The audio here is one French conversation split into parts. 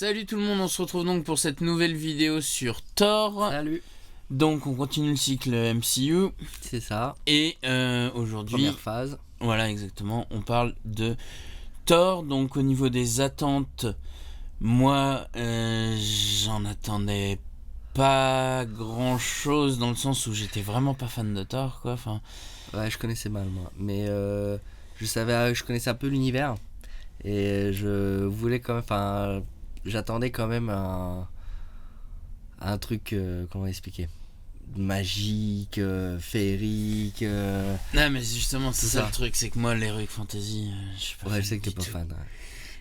Salut tout le monde, on se retrouve donc pour cette nouvelle vidéo sur Thor. Salut. Donc on continue le cycle MCU. C'est ça. Et aujourd'hui... Première phase. Voilà, exactement. On parle de Thor. Donc au niveau des attentes, moi j'en attendais pas grand chose dans le sens où j'étais vraiment pas fan de Thor, quoi. Enfin... Ouais, je connaissais mal moi. Mais je connaissais un peu l'univers. Et je voulais quand même... Enfin, j'attendais quand même un truc... comment expliquer, magique, féerique. Non mais justement c'est ça ça le truc, c'est que moi l'heroic fantasy je suis pas Ouais, fan je sais que t'es du pas tout. fan. Ouais.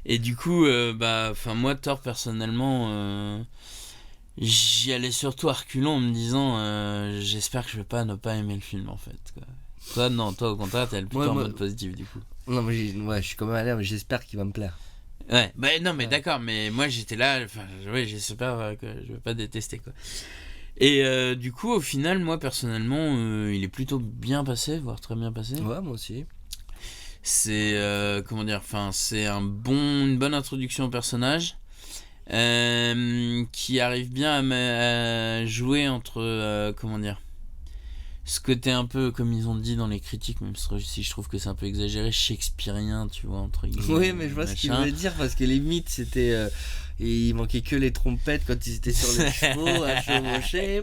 Et du coup moi Thor personnellement j'y allais surtout à reculons en me disant j'espère que je vais pas ne pas aimer le film en fait, quoi. Toi non, toi au contraire t'es plutôt en mode positif du coup. Non, mais je suis quand même allé, mais j'espère qu'il va me plaire. Ouais, bah non mais Ouais. d'accord, mais moi j'étais là, enfin ouais, j'espère que je vais pas détester, quoi. Et du coup au final moi personnellement il est plutôt bien passé, voire très bien passé. Ouais, moi aussi. C'est comment dire, enfin c'est une bonne introduction au personnage qui arrive bien à jouer entre comment dire, ce côté un peu, comme ils ont dit dans les critiques, même si je trouve que c'est un peu exagéré, shakespearien, tu vois, entre guillemets. Oui, mais je vois ce qu'il veut dire, parce que les mythes, c'était... il manquait que les trompettes quand ils étaient sur les chevaux, à chevaucher.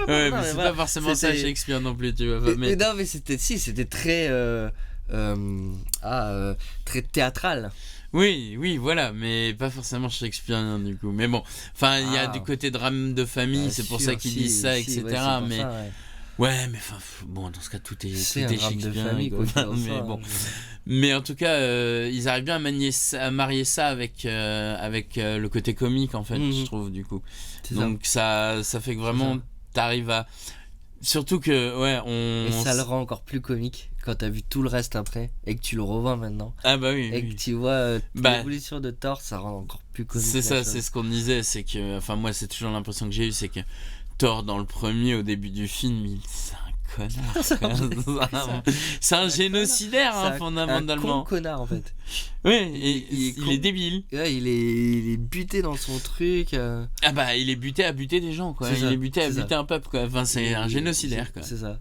Ouais, Non, mais c'est voilà, pas forcément ça c'était- Shakespeare non plus, tu vois. Mais non, mais c'était très... très théâtral. Oui, voilà, mais pas forcément shakespearien du coup. Mais bon, enfin, il y a Ah. du côté drame de famille, Bien c'est pour sûr, ça qu'ils si, disent ça, si, etc. ouais, c'est pour mais ça, ouais. ouais, mais enfin, bon, dans ce cas, tout est C'est un drame de shakespearien, famille, quoi. quoi. Mais bon. Mais en tout cas, ils arrivent bien à marier ça avec le côté comique, en fait, je trouve, du coup. Donc ça fait que vraiment, t'arrives à... Surtout que, ouais, Et ça le rend encore plus comique quand t'as vu tout le reste après et que tu le revois maintenant. Ah bah oui, Et oui. que tu vois l'évolution de Thor, ça rend encore plus comique. C'est ça, chose. c'est ce qu'on disait, c'est que... Enfin, moi, c'est toujours l'impression que j'ai eue, c'est que Thor, dans le premier, au début du film, c'est un connard. C'est un génocidaire, fondamentalement. Un con connard, en fait. Ouais, et il est débile. Ouais, il est buté dans son truc. Ah bah, il est buté à buter des gens, quoi. C'est Il ça, est buté à c'est buter un peuple, quoi. Enfin, c'est un génocidaire, quoi. C'est ça.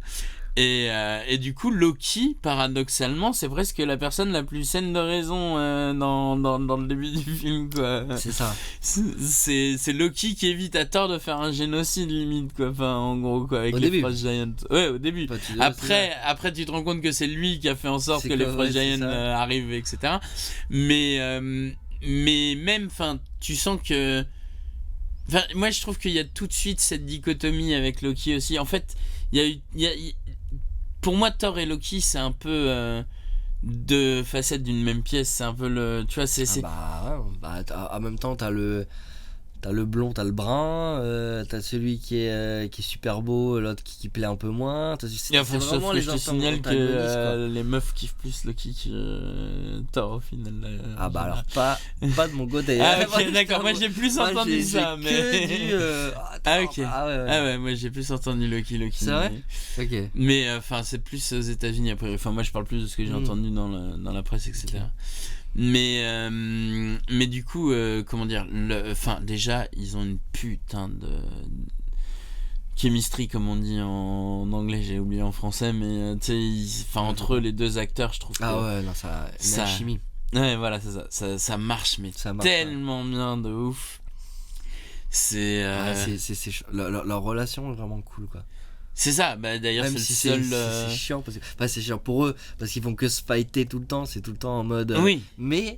Et du coup, Loki, paradoxalement, c'est presque la personne la plus saine de raison dans le début du film, quoi. C'est ça. C'est Loki qui évite à Thor de faire un génocide, limite, quoi. Enfin, en gros, quoi, avec les Frost Giants. Ouais, au début. Après, tu te rends compte que c'est lui qui a fait en sorte que les Frost Giants arrivent, etc. Mais même, enfin, tu sens que... Enfin, moi, je trouve qu'il y a tout de suite cette dichotomie avec Loki aussi. En fait, il y a pour moi, Thor et Loki, c'est un peu deux facettes d'une même pièce. C'est un peu le... Tu vois, c'est... En même temps, t'as le blond, t'as le brun, t'as celui qui est super beau, l'autre qui plaît un peu moins. C'est vraiment les gens. Je te signale que les meufs kiffent plus Loki que Thor au final. Alors pas de mon côté. Ah ok, d'accord, moi j'ai plus entendu ça. Mais... ok. Ouais, moi j'ai plus entendu Loki. C'est vrai. Ok. Mais enfin, c'est plus aux États-Unis après. Enfin, moi je parle plus de ce que j'ai entendu dans la presse, etc. Okay. Mais du coup, comment dire, déjà, ils ont une putain de chemistry, comme on dit en anglais, j'ai oublié en français, mais tu sais, entre eux, les deux acteurs, je trouve ça chimie. Ouais, voilà, c'est ça. Ça marche, mais ça marche, tellement bien, de ouf. C'est leur relation est vraiment cool, quoi. C'est ça, d'ailleurs même c'est le seul... C'est chiant, c'est chiant pour eux, parce qu'ils font que se fighter tout le temps, c'est tout le temps en mode... Oui. Mais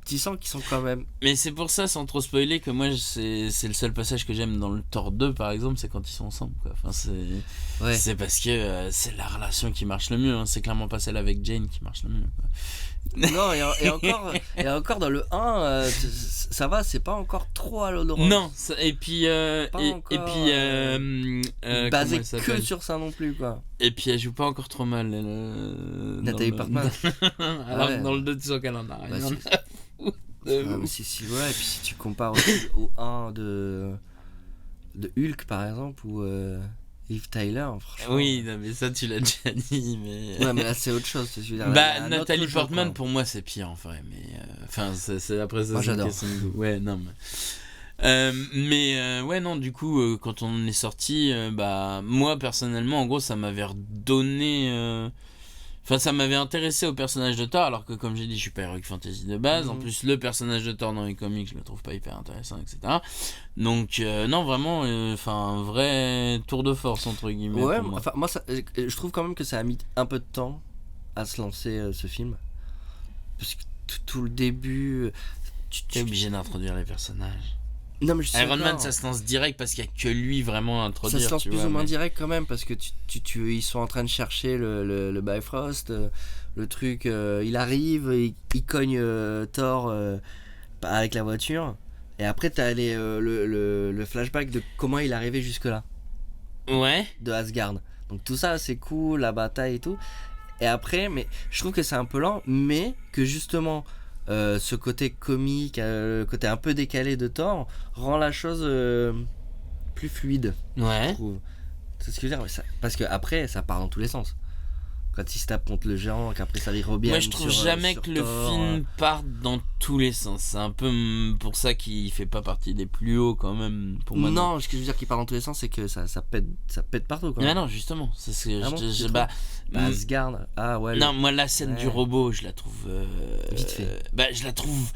tu sens qu'ils sont quand même... Mais c'est pour ça, sans trop spoiler, que moi c'est le seul passage que j'aime dans le Thor 2 par exemple, c'est quand ils sont ensemble, quoi. Enfin, c'est parce que c'est la relation qui marche le mieux, hein. C'est clairement pas celle avec Jane qui marche le mieux, quoi. Non, et encore dans le 1, ça va, c'est pas encore trop à l'odorant. Non, et puis basé que sur ça non plus, quoi. Et puis elle joue pas encore trop mal, Nathalie Portman. Alors dans le 2 tu sens qu'elle en a rien. Et puis si tu compares au 1 de Hulk par exemple, où Liv Tyler, franchement. Oui, non, mais ça tu l'as déjà dit, mais. Ouais, mais là c'est autre chose. Nathalie Portman pour moi c'est pire en vrai, mais enfin c'est après ça. Moi j'adore. Ouais, non mais. Ouais, non, du coup quand on est sorti, moi personnellement en gros ça m'avait redonné. Enfin, ça m'avait intéressé au personnage de Thor, alors que comme j'ai dit, je suis pas Heroic Fantasy de base. En plus, le personnage de Thor dans les comics, je le trouve pas hyper intéressant, etc. Donc, non, vraiment, un vrai tour de force, entre guillemets. Ouais, pour moi. Moi, je trouve quand même que ça a mis un peu de temps à se lancer, ce film. Parce que tout le début... Tu es obligé d'introduire les personnages. Non, mais Iron Man, ça se lance direct parce qu'il n'y a que lui vraiment à introduire. Ça se lance plus ou moins direct quand même parce que ils sont en train de chercher le Bifrost, le truc, il arrive, il cogne Thor avec la voiture et après t'as le flashback de comment il est arrivé jusque là. Ouais. De Asgard. Donc tout ça c'est cool, la bataille et tout. Et après, mais je trouve que c'est un peu lent, mais que justement... ce côté comique, le côté un peu décalé de Thor rend la chose plus fluide. Ouais. Je trouve. C'est ce que je veux dire. Parce que après, ça part dans tous les sens. Quand il se tape contre le géant, qu'après ça revient. Moi, je trouve jamais que le film parte dans tous les sens. C'est un peu pour ça qu'il fait pas partie des plus hauts quand même. Pour moi, non, ce que je veux dire qu'il part dans tous les sens, c'est que ça pète partout. Quoi. Non, justement. C'est ce que Asgard. Ah ouais. Non, moi la scène du robot, je la trouve. Vite fait. Je la trouve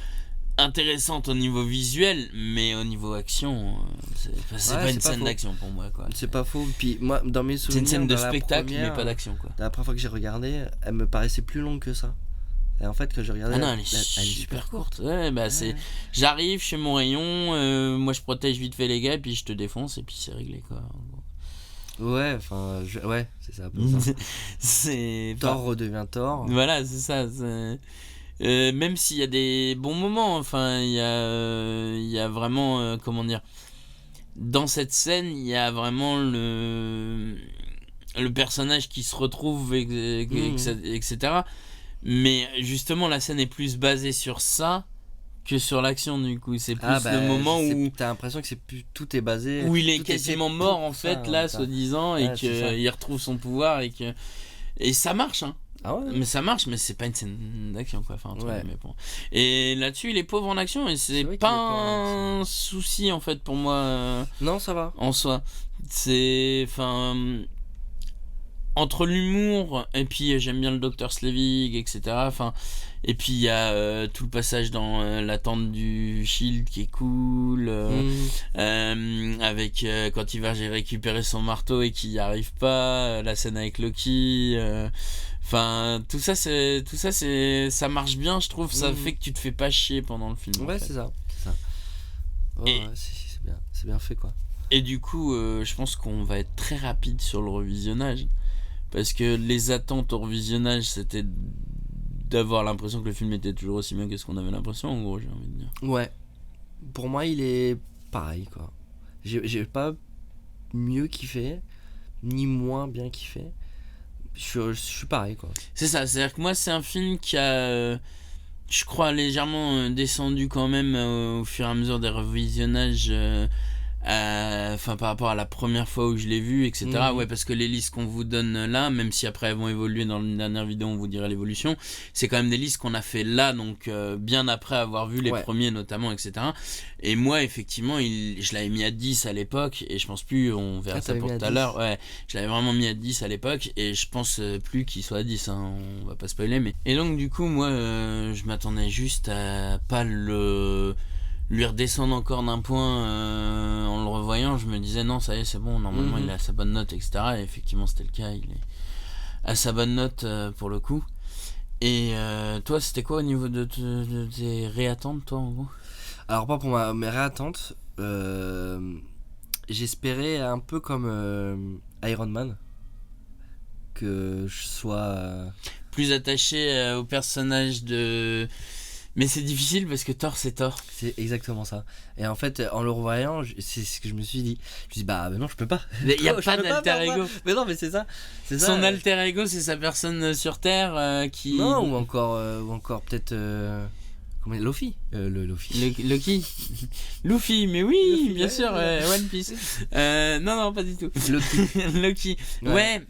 intéressante au niveau visuel, mais au niveau action, c'est pas une scène d'action pour moi, quoi. C'est pas faux. Puis moi, dans mes souvenirs, c'est une scène de spectacle, mais pas d'action, quoi. La première fois que j'ai regardé, elle me paraissait plus longue que ça. Et en fait, quand j'ai regardé, elle est super courte. Ouais, j'arrive chez mon rayon, moi je protège vite fait les gars, puis je te défonce, et puis c'est réglé, quoi. Ouais, ouais, c'est ça. C'est Thor redevient Thor. Voilà, c'est ça. Même s'il y a des bons moments, il y a vraiment, comment dire, dans cette scène, il y a vraiment le personnage qui se retrouve, etc. Mais justement, la scène est plus basée sur ça que sur l'action, du coup. C'est plus le moment où... T'as l'impression que tout est basé... Où il est quasiment mort, en fait, là, soi-disant, et qu'il retrouve son pouvoir, et ça marche, hein. Ah ouais. Mais ça marche, mais c'est pas une scène d'action, quoi. Et là-dessus, il est pauvre en action, et c'est pas un souci, en fait, pour moi. Non, ça va. En soi. C'est... Entre l'humour, et puis j'aime bien le Dr. Slevig, etc. Et puis il y a tout le passage dans l'attente du Shield qui est cool, avec quand il va récupérer son marteau et qu'il n'y arrive pas, la scène avec Loki, tout ça ça marche bien, je trouve. Ça fait que tu te fais pas chier pendant le film. Ouais, c'est ça. Oh, c'est bien fait, quoi. Et du coup, je pense qu'on va être très rapide sur le revisionnage. Parce que les attentes au revisionnage, c'était d'avoir l'impression que le film était toujours aussi bien que ce qu'on avait l'impression, en gros, j'ai envie de dire. Ouais. Pour moi, il est pareil, quoi. J'ai pas mieux kiffé, ni moins bien kiffé. Je suis pareil, quoi. C'est ça, c'est-à-dire que moi, c'est un film qui a, je crois, légèrement descendu quand même au fur et à mesure des revisionnages. Par rapport à la première fois où je l'ai vu, etc. Ouais, parce que les listes qu'on vous donne là, même si après elles vont évoluer dans une dernière vidéo, on vous dira l'évolution, c'est quand même des listes qu'on a fait là, donc bien après avoir vu les premiers notamment, etc. Et moi, effectivement, je l'avais mis à 10 à l'époque, et je pense plus, on verra ça pour tout à l'heure, ouais, je l'avais vraiment mis à 10 à l'époque, et je pense plus qu'il soit à 10, hein, on va pas spoiler, mais... Et donc du coup, moi, je m'attendais juste à pas lui redescendre encore d'un point en le revoyant. Je me disais non, ça y est, c'est bon, normalement il a sa bonne note, etc. Et effectivement c'était le cas, il est à sa bonne note pour le coup. Et toi, c'était quoi au niveau de tes réattentes, toi, en gros? Alors pas pour mes réattentes, j'espérais un peu comme Iron Man, que je sois plus attaché au personnage de... Mais c'est difficile parce que Thor, c'est Thor. C'est exactement ça. Et en fait, en le revoyant, c'est ce que je me suis dit. Je me suis dit, bah non, je peux pas. Mais il n'y a pas d'alter ego. Mais non, mais c'est ça. Son alter ego, c'est sa personne sur Terre qui... Non, ou encore peut-être... Comment Luffy Loki. Luffy, mais oui, Luffy, bien sûr, One Piece. Non, pas du tout. Loki. Ouais.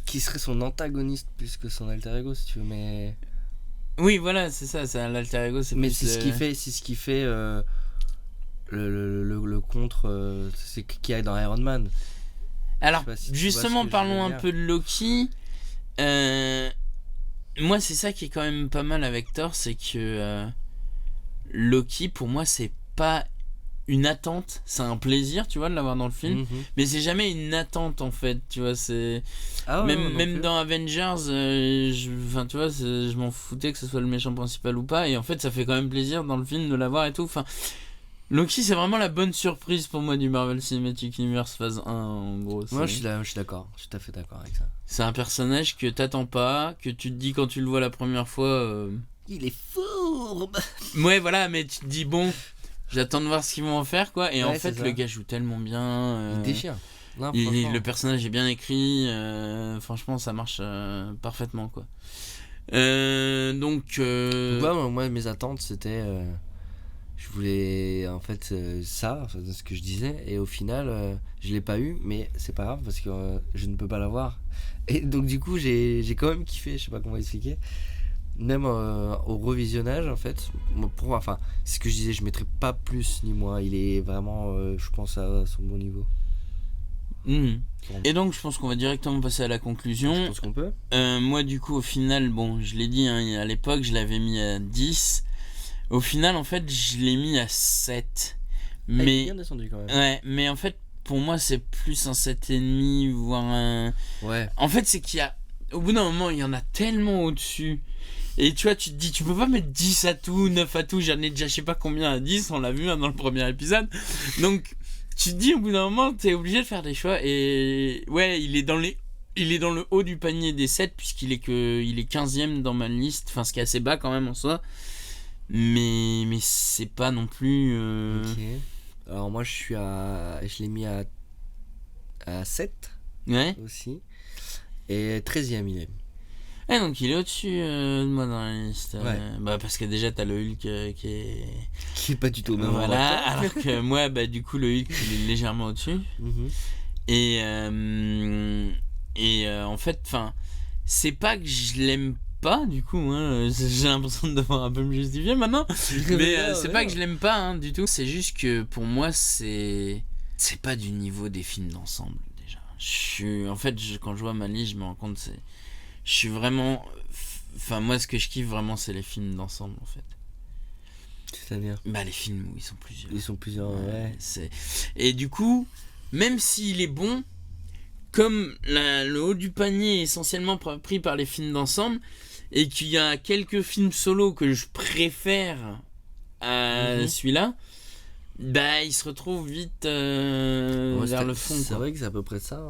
Qui serait son antagoniste plus que son alter ego, si tu veux, mais. Oui, voilà, c'est ça, c'est l'alter ego, c'est. Mais plus, c'est ce qui fait le contre, c'est qu'il y a dans Iron Man. Alors, justement, parlons un peu de Loki. Moi, c'est ça qui est quand même pas mal avec Thor, c'est que Loki, pour moi, c'est pas une attente, c'est un plaisir, tu vois, de l'avoir dans le film, mais c'est jamais une attente en fait, tu vois, c'est même dans Avengers, tu vois, je m'en foutais que ce soit le méchant principal ou pas, et en fait, ça fait quand même plaisir dans le film de l'avoir et tout. Enfin, Loki, c'est vraiment la bonne surprise pour moi du Marvel Cinematic Universe phase 1, en gros. Moi, je suis d'accord, je suis tout à fait d'accord avec ça. C'est un personnage que t'attends pas, que tu te dis quand tu le vois la première fois... Il est fourbe. Ouais, voilà, mais tu te dis, bon, j'attends de voir ce qu'ils vont en faire, quoi. Et en fait, le gars joue tellement bien. Il déchire. Non, le personnage est bien écrit. Franchement, ça marche parfaitement, quoi. Donc... moi, mes attentes, c'était... je voulais en fait ça, ce que je disais, et au final je l'ai pas eu, mais c'est pas grave parce que je ne peux pas l'avoir. Et donc du coup j'ai quand même kiffé, je sais pas comment expliquer. Même au revisionnage en fait, c'est ce que je disais, je mettrais pas plus ni moins, il est vraiment je pense à son bon niveau. Et donc je pense qu'on va directement passer à la conclusion. Je pense qu'on peut. Moi du coup au final, bon je l'ai dit à l'époque je l'avais mis à 10. Au final, en fait, je l'ai mis à 7. Mais... il est bien descendu quand même. Ouais, mais en fait, pour moi, c'est plus un 7,5, voire un... Ouais. En fait, c'est qu'il y a... Au bout d'un moment, il y en a tellement au-dessus. Et tu vois, tu te dis, tu peux pas mettre 10 à tout, 9 à tout. J'en ai déjà je sais pas combien à 10, on l'a vu dans le premier épisode. Donc, tu te dis, au bout d'un moment, t'es obligé de faire des choix. Et ouais, il est dans le haut du panier des 7, puisqu'il est 15ème dans ma liste. Enfin, ce qui est assez bas quand même en soi. Mais c'est pas non plus... Ok. Alors moi je l'ai mis à 7 aussi. Et 13ème il est. Ouais, donc il est au-dessus de moi dans la liste. Ouais. Parce que déjà t'as le Hulk qui est... Qui est pas du tout au même endroit. Voilà, alors que moi du coup le Hulk il est légèrement au-dessus. Et en fait, c'est pas que je l'aime pas du coup, j'ai l'impression de devoir un peu me justifier maintenant, mais c'est pas que je l'aime pas du tout, c'est juste que pour moi c'est pas du niveau des films d'ensemble déjà. Quand je vois ma liste je me rends compte, je suis vraiment, moi ce que je kiffe vraiment c'est les films d'ensemble en fait. C'est-à-dire les films où ils sont plusieurs, ouais. Et du coup même s'il est bon, comme le haut du panier est essentiellement pris par les films d'ensemble, et qu'il y a quelques films solo que je préfère à celui-là, il se retrouve vite vers le fond. C'est vrai que c'est à peu près ça.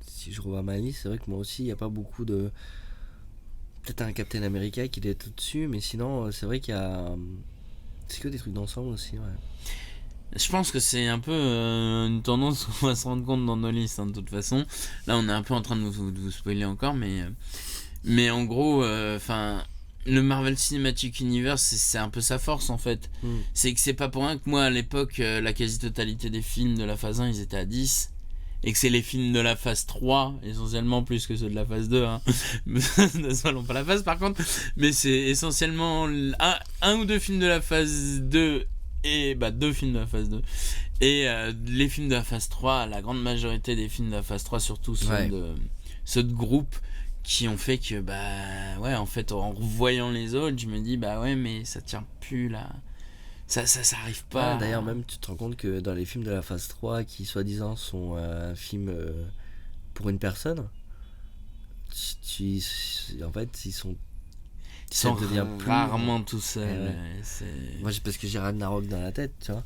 Si je revois ma liste, c'est vrai que moi aussi, il n'y a pas beaucoup de... Peut-être un Captain America qui est tout dessus, mais sinon, c'est vrai qu'il y a... C'est que des trucs d'ensemble aussi, ouais. Je pense que c'est un peu une tendance qu'on va se rendre compte dans nos listes, de toute façon. Là, on est un peu en train de vous spoiler encore, mais en gros, le Marvel Cinematic Universe, c'est un peu sa force en fait. C'est que c'est pas pour rien que moi à l'époque, la quasi-totalité des films de la phase 1 ils étaient à 10. Et que c'est les films de la phase 3, essentiellement plus que ceux de la phase 2. Ne soyons pas la phase par contre. Mais c'est essentiellement un ou deux films de la phase 2 et 2 films de la phase 2. Et les films de la phase 3, la grande majorité des films de la phase 3 surtout sont ceux de groupe, qui ont fait que en fait en revoyant les autres je me dis mais ça tient plus là, ça arrive pas. D'ailleurs même tu te rends compte que dans les films de la phase 3 qui soi-disant sont un film pour une personne, en fait ils sont rarement tout seuls. Moi parce que j'ai Ragnarok dans la tête, tu vois.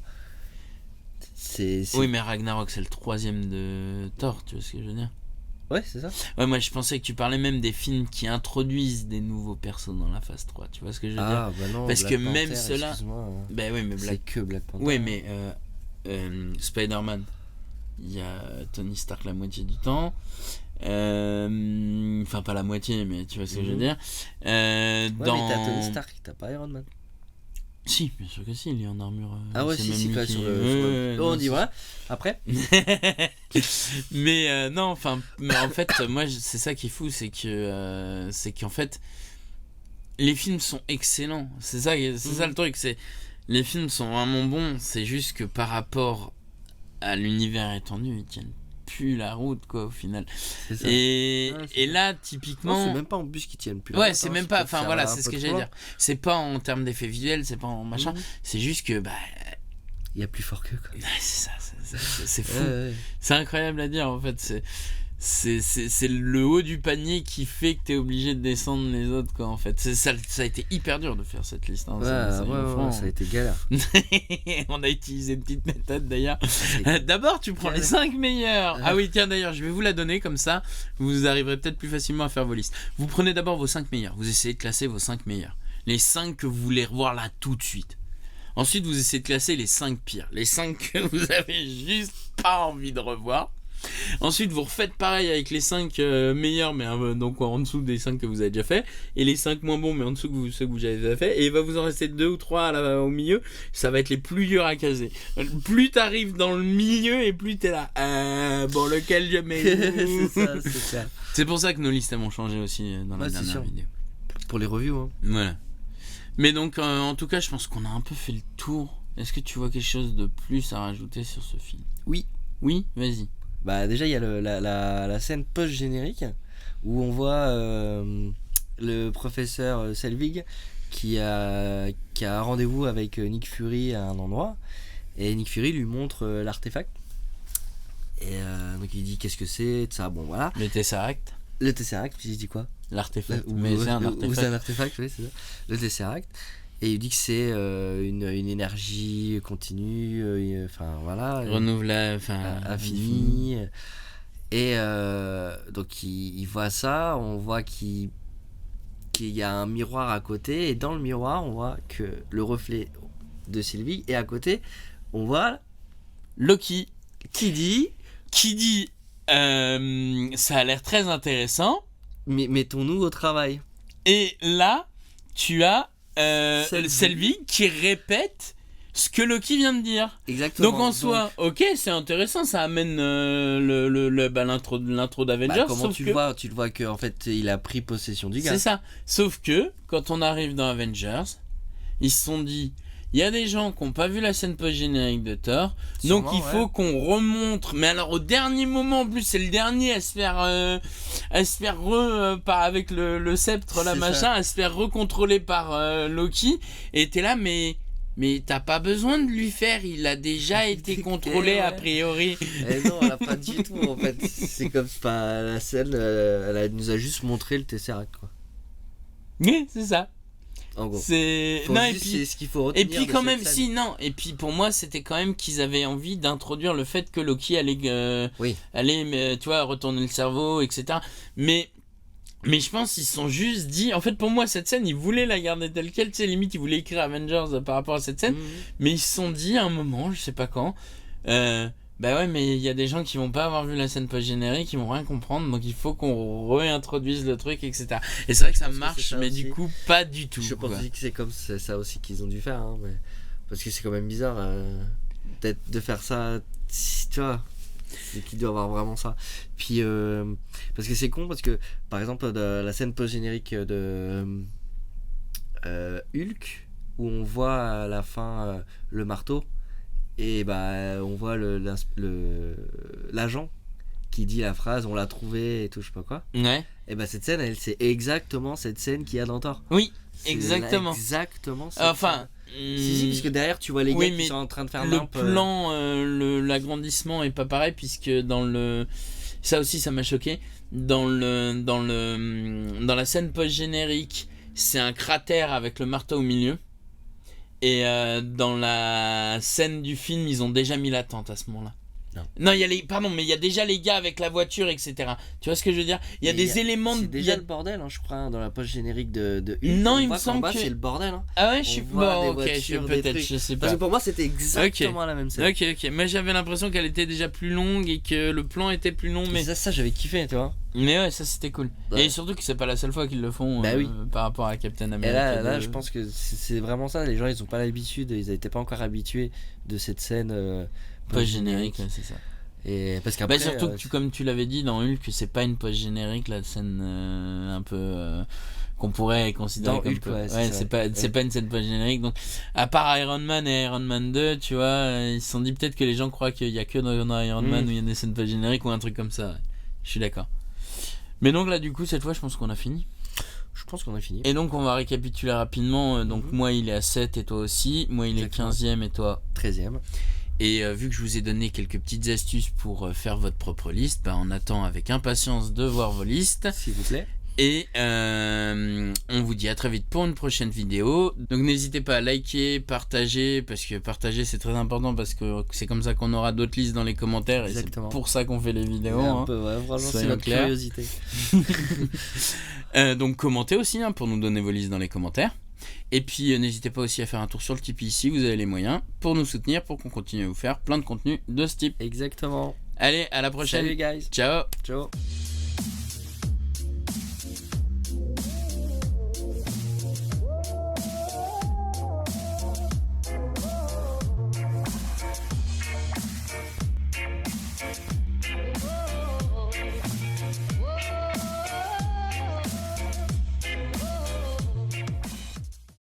Oui mais Ragnarok c'est le 3ème de Thor, tu vois ce que je veux dire. Ouais, c'est ça. Ouais, moi je pensais que tu parlais même des films qui introduisent des nouveaux persos dans la phase 3, tu vois ce que je veux dire. Non, parce Black que Panther, même ceux-là. Oui, mais c'est que Black Panther. Ouais, mais Spider-Man, il y a Tony Stark la moitié du temps. Pas la moitié, mais tu vois ce que je veux dire. Mais t'as Tony Stark, t'as pas Iron Man. Si, bien sûr que si, il est en armure. Ah ouais, si, quand sur le... on dit voilà. Après. Mais non, enfin, en fait, moi, c'est ça qui est fou, c'est qu'en fait, les films sont excellents. C'est ça le truc, c'est les films sont vraiment bons. C'est juste que par rapport à l'univers étendu, ils tiennent plus la route, quoi, au final. Et là, typiquement, non, c'est même pas en plus qu'ils tiennent plus la route. Ouais, c'est même pas. Enfin voilà, c'est ce que j'allais dire. C'est pas en termes d'effets visuels, c'est pas en machin. C'est juste que il y a plus fort que quoi. C'est ça, c'est fou. C'est incroyable à dire en fait. C'est le haut du panier qui fait que t'es obligé de descendre les autres, quoi, en fait. Ça a été hyper dur de faire cette liste. Hein, ça a été galère. On a utilisé une petite méthode d'ailleurs. D'abord, tu prends les 5 meilleurs. Ah oui, tiens, d'ailleurs, je vais vous la donner comme ça. Vous arriverez peut-être plus facilement à faire vos listes. Vous prenez d'abord vos 5 meilleurs. Vous essayez de classer vos 5 meilleurs. Les 5 que vous voulez revoir là tout de suite. Ensuite, vous essayez de classer les 5 pires. Les 5 que vous avez juste pas envie de revoir. Ensuite, vous refaites pareil avec les 5 meilleurs, mais donc en dessous des 5 que vous avez déjà fait, et les 5 moins bons, mais en dessut de ceux que vous avez déjà fait, et il va vous en rester 2 ou 3 au milieu. Ça va être les plus durs à caser. Plus t'arrives dans le milieu, et plus t'es là. Bon, lequel je mets c'est ça. C'est pour ça que nos listes elles vont changer aussi dans la dernière vidéo. Pour les reviews, hein. Voilà. Mais donc, en tout cas, je pense qu'on a un peu fait le tour. Est-ce que tu vois quelque chose de plus à rajouter sur ce film ? Oui. Oui, vas-y. Bah déjà il y a la scène post-générique où on voit le professeur Selvig qui a rendez-vous avec Nick Fury à un endroit, et Nick Fury lui montre l'artefact, et donc il dit qu'est-ce que c'est, tout ça, bon voilà. Le Tesseract, puis il dit quoi ? L'artefact, c'est un artefact. C'est un artefact, oui, c'est ça. Le Tesseract. Et il dit que c'est une énergie continue, enfin voilà, renouvelable, infinie. Et donc il voit ça, on voit qu'il y a un miroir à côté, et dans le miroir on voit que le reflet de Sylvie, et à côté on voit Loki qui dit ça a l'air très intéressant, mais mettons-nous au travail. Et là tu as Selvig qui répète ce que Loki vient de dire. Exactement. Donc en soi, ok, c'est intéressant, ça amène l'intro d'Avengers. Comment tu le vois que en fait il a pris possession du gars. C'est ça. Sauf que quand on arrive dans Avengers, ils se sont dit, il y a des gens qui n'ont pas vu la scène post-générique de Thor, donc il faut qu'on remontre. Mais alors au dernier moment, en plus c'est le dernier à se faire avec le sceptre, la machin, à se faire recontrôler par Loki. Et t'es là, mais t'as pas besoin de lui faire, il a déjà été contrôlé a priori. Et non, elle a pas du tout en fait. C'est comme la scène, elle nous a juste montré le Tesseract, quoi. Oui, c'est ça. En gros. C'est ce qu'il faut retenir. Et puis quand même, et puis pour moi c'était quand même qu'ils avaient envie d'introduire le fait que Loki allait tu vois, retourner le cerveau, etc. Mais je pense qu'ils se sont juste dit, en fait pour moi cette scène ils voulaient la garder telle quelle, tu sais, limite ils voulaient écrire Avengers par rapport à cette scène, mais ils se sont dit à un moment, je sais pas quand, bah ouais, mais il y a des gens qui vont pas avoir vu la scène post-générique, qui vont rien comprendre, donc il faut qu'on réintroduise le truc, etc. Et c'est vrai que ça marche, mais du coup pas du tout. Je pense que c'est comme ça aussi qu'ils ont dû faire, hein, mais... parce que c'est quand même bizarre peut-être de faire ça, tu vois. C'est qu'il doit avoir vraiment ça. Puis parce que c'est con, parce que par exemple la scène post-générique de Hulk, où on voit à la fin le marteau, et on voit l'agent qui dit la phrase on l'a trouvé et tout, je sais pas quoi. Ouais. Et cette scène, c'est exactement cette scène qu'il y a dans Thor. Oui, exactement. Exactement. Enfin. Si, parce que derrière tu vois les gars qui sont en train de faire le plan, l'agrandissement est pas pareil, puisque ça aussi ça m'a choqué. Dans la scène post-générique, c'est un cratère avec le marteau au milieu. Et dans la scène du film, ils ont déjà mis la tente à ce moment-là. Non, il y a mais il y a déjà les gars avec la voiture, etc. Tu vois ce que je veux dire? Il y a des éléments de. C'est déjà le bordel, je crois, dans la post générique de Hulk. Non, il me semble que c'est le bordel. Ah ouais, je suis bon, ok, je sais pas. Parce que pour moi, c'était exactement la même scène. Ok. Mais j'avais l'impression qu'elle était déjà plus longue et que le plan était plus long. Mais ça j'avais kiffé, tu vois. Mais ouais, ça c'était cool. Ouais. Et surtout que c'est pas la seule fois qu'ils le font par rapport à Captain America. Et là je pense que c'est vraiment ça. Les gens, ils ont pas l'habitude, ils n'étaient pas encore habitués de cette scène post-générique, c'est ça. Et parce qu'après, surtout que comme tu l'avais dit dans Hulk, c'est pas une post-générique, la scène un peu qu'on pourrait considérer dans comme Hulk, c'est pas une scène post-générique. Donc à part Iron Man et Iron Man 2, tu vois, ils se sont dit peut-être que les gens croient qu'il y a que dans Iron Man où il y a des scènes post-génériques ou un truc comme ça. Ouais. Je suis d'accord. Mais donc là du coup cette fois je pense qu'on a fini. Je pense qu'on a fini. Et donc on va récapituler rapidement. Donc moi il est à 7 et toi aussi. Moi il est 15e et toi 13e. Et vu que je vous ai donné quelques petites astuces pour faire votre propre liste, on attend avec impatience de voir vos listes. S'il vous plaît. Et on vous dit à très vite pour une prochaine vidéo. Donc n'hésitez pas à liker, partager, parce que partager c'est très important, parce que c'est comme ça qu'on aura d'autres listes dans les commentaires. Exactement. Et c'est pour ça qu'on fait les vidéos. Vraiment, c'est notre curiosité. Donc commentez aussi pour nous donner vos listes dans les commentaires. Et puis n'hésitez pas aussi à faire un tour sur le Tipeee si vous avez les moyens pour nous soutenir, pour qu'on continue à vous faire plein de contenu de ce type. Exactement. Allez, à la prochaine. Salut guys. Ciao. Ciao.